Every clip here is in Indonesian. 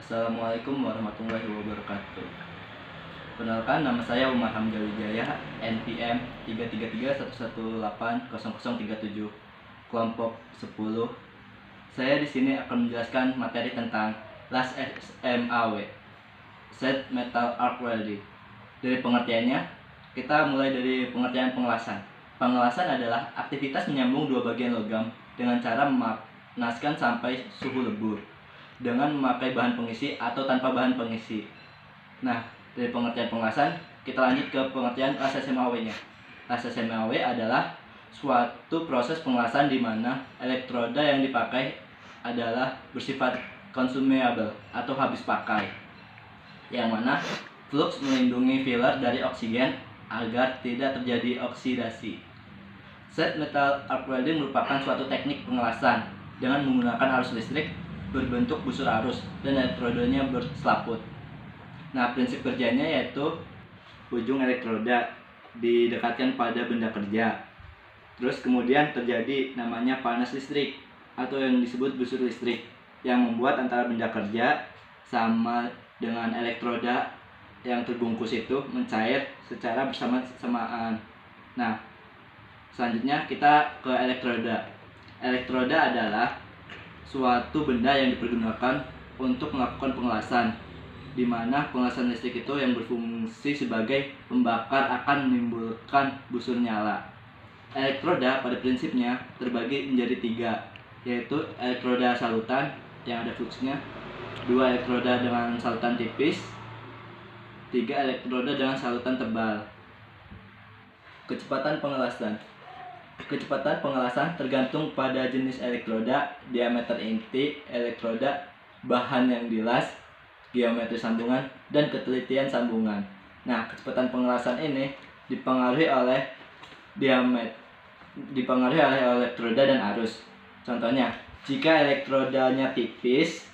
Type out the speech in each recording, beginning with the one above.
Assalamualaikum warahmatullahi wabarakatuh. Perkenalkan, nama saya Umar Hamzah Wijaya, NPM 33311180037, kelompok 10. Saya di sini akan menjelaskan materi tentang LAS-SMAW, Sheet Metal Arc Welding. Dari pengertiannya, kita mulai dari pengertian pengelasan. Pengelasan adalah aktivitas menyambung dua bagian logam dengan cara memanaskan sampai suhu lebur, dengan memakai bahan pengisi atau tanpa bahan pengisi. Nah, dari pengertian pengelasan, kita lanjut ke pengertian LAS-SMAW-nya. LAS-SMAW adalah suatu proses pengelasan di mana elektroda yang dipakai adalah bersifat consumable atau habis pakai, yang mana flux melindungi filler dari oksigen agar tidak terjadi oksidasi. Sheet Metal Arc Welding merupakan suatu teknik pengelasan dengan menggunakan arus listrik berbentuk busur arus dan elektrodanya berselaput. Nah, prinsip kerjanya yaitu ujung elektroda didekatkan pada benda kerja. Terus kemudian terjadi namanya panas listrik atau yang disebut busur listrik yang membuat antara benda kerja sama dengan elektroda yang terbungkus itu mencair secara bersamaan. Nah, selanjutnya kita ke elektroda. Elektroda adalah suatu benda yang dipergunakan untuk melakukan pengelasan, di mana pengelasan listrik itu yang berfungsi sebagai pembakar akan menimbulkan busur nyala. Elektroda pada prinsipnya terbagi menjadi tiga, yaitu elektroda salutan yang ada fluxnya, dua elektroda dengan salutan tipis, tiga elektroda dengan salutan tebal. Kecepatan pengelasan. Kecepatan pengelasan tergantung pada jenis elektroda, diameter inti elektroda, bahan yang dilas, geometri sambungan, dan ketelitian sambungan. Nah, kecepatan pengelasan ini dipengaruhi oleh elektroda dan arus. Contohnya, jika elektrodanya tipis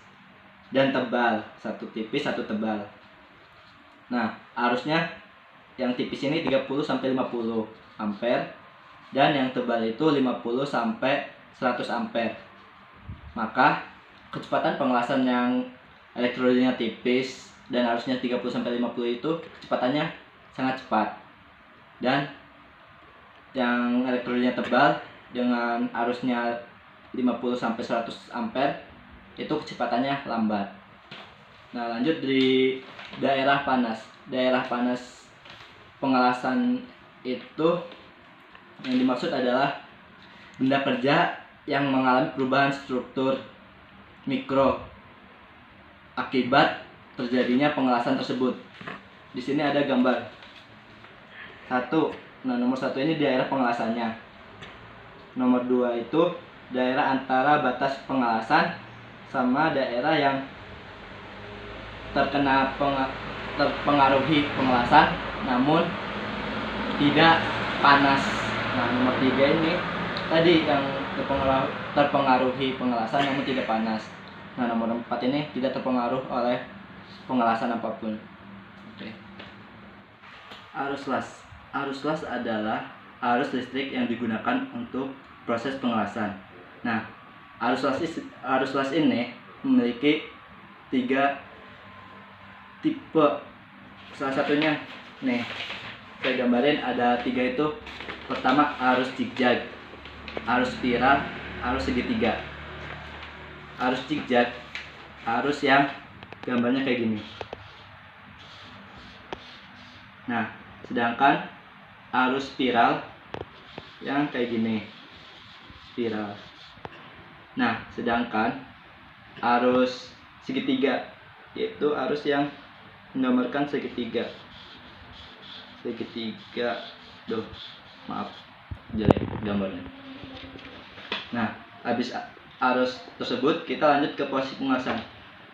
dan tebal, satu tipis satu tebal. Nah, arusnya yang tipis ini 30-50 ampere dan yang tebal itu 50 sampai 100 ampere. Maka kecepatan pengelasan yang elektrodanya tipis dan arusnya 30 sampai 50 itu kecepatannya sangat cepat. Dan yang elektrodanya tebal dengan arusnya 50 sampai 100 ampere itu kecepatannya lambat. Nah, lanjut di daerah panas. Daerah panas pengelasan itu yang dimaksud adalah benda kerja yang mengalami perubahan struktur mikro akibat terjadinya pengelasan tersebut. Di sini ada gambar. Nomor satu ini daerah pengelasannya. Nomor 2 itu daerah antara batas pengelasan sama daerah yang terpengaruhi pengelasan namun tidak panas. Nah, nomor 3 ini tadi yang terpengaruhi pengelasan namun tidak panas. Nah, nomor 4 ini tidak terpengaruh oleh pengelasan apapun. Oke. Arus las. Arus las adalah arus listrik yang digunakan untuk proses pengelasan. Nah, arus las ini memiliki 3 tipe. Salah satunya nih, saya gambarin ada 3 itu. Pertama, arus zigzag, arus spiral, arus segitiga. Arus zigzag, arus yang gambarnya kayak gini. Nah, sedangkan arus spiral yang kayak gini, spiral. Nah, sedangkan arus segitiga yaitu arus yang menggambarkan segitiga. Maaf, jelek gambarnya. Nah, habis arus tersebut kita lanjut ke posisi pengelasan.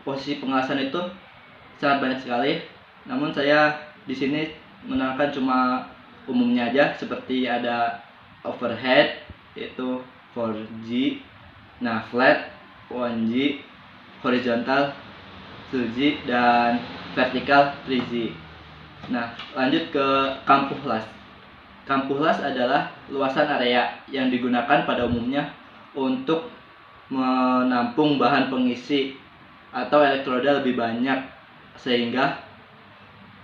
Posisi pengelasan itu sangat banyak sekali, namun saya di sini menerangkan cuma umumnya aja, seperti ada overhead yaitu 4G, nah flat 1G, horizontal 2G, dan vertikal 3G. Nah, lanjut ke kampuh las. Kampuh las adalah luasan area yang digunakan pada umumnya untuk menampung bahan pengisi atau elektroda lebih banyak sehingga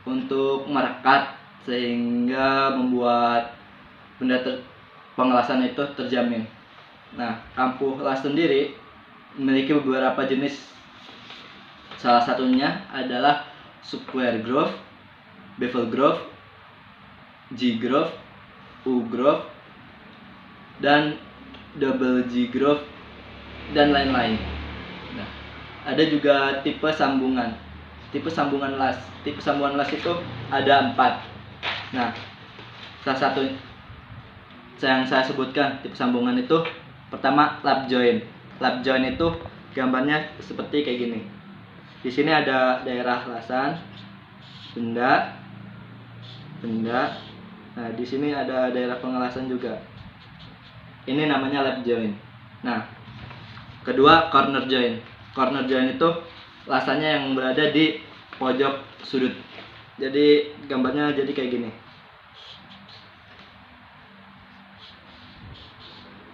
untuk merekat, sehingga membuat pengelasan itu terjamin. Nah, ampuh las sendiri memiliki beberapa jenis. Salah satunya adalah square groove, bevel groove, G groove, U groove, dan double G groove, dan lain-lain. Nah, ada juga tipe sambungan. Tipe sambungan las. Tipe sambungan las itu ada 4. Nah, salah satu yang saya sebutkan tipe sambungan itu pertama lap join. Lap join itu gambarnya seperti kayak gini. Di sini ada daerah lasan, benda. Nah, di sini ada daerah pengelasan juga. Ini namanya lap join. Nah, kedua corner join. Corner join itu lasannya yang berada di pojok sudut. Jadi gambarnya jadi kayak gini.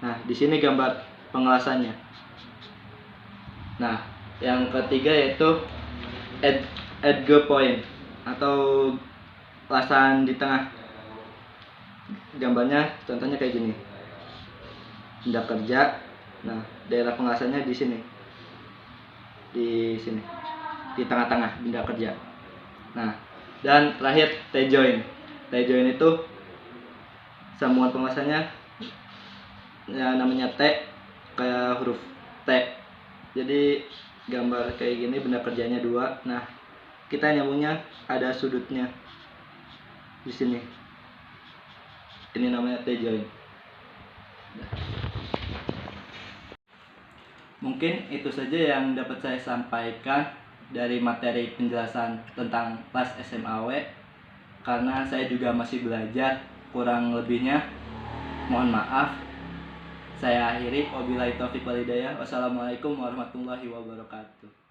Nah, di sini gambar pengelasannya. Nah, yang ketiga yaitu edge point atau lasan di tengah. Gambarnya contohnya kayak gini. Benda kerja. Nah, daerah pengelasannya di sini. Di sini. Di tengah-tengah benda kerja. Nah, dan terakhir T-join. T-join itu sambungan pengelasannya ya namanya T, kayak huruf T. Jadi gambar kayak gini, benda kerjanya 2. Nah, kita nyambungnya ada sudutnya di sini. Ini namanya T-join. Mungkin itu saja yang dapat saya sampaikan dari materi penjelasan tentang las SMAW, karena saya juga masih belajar, kurang lebihnya mohon maaf. Saya akhiri, wabillahi taufiq wal hidayah. Wassalamualaikum warahmatullahi wabarakatuh.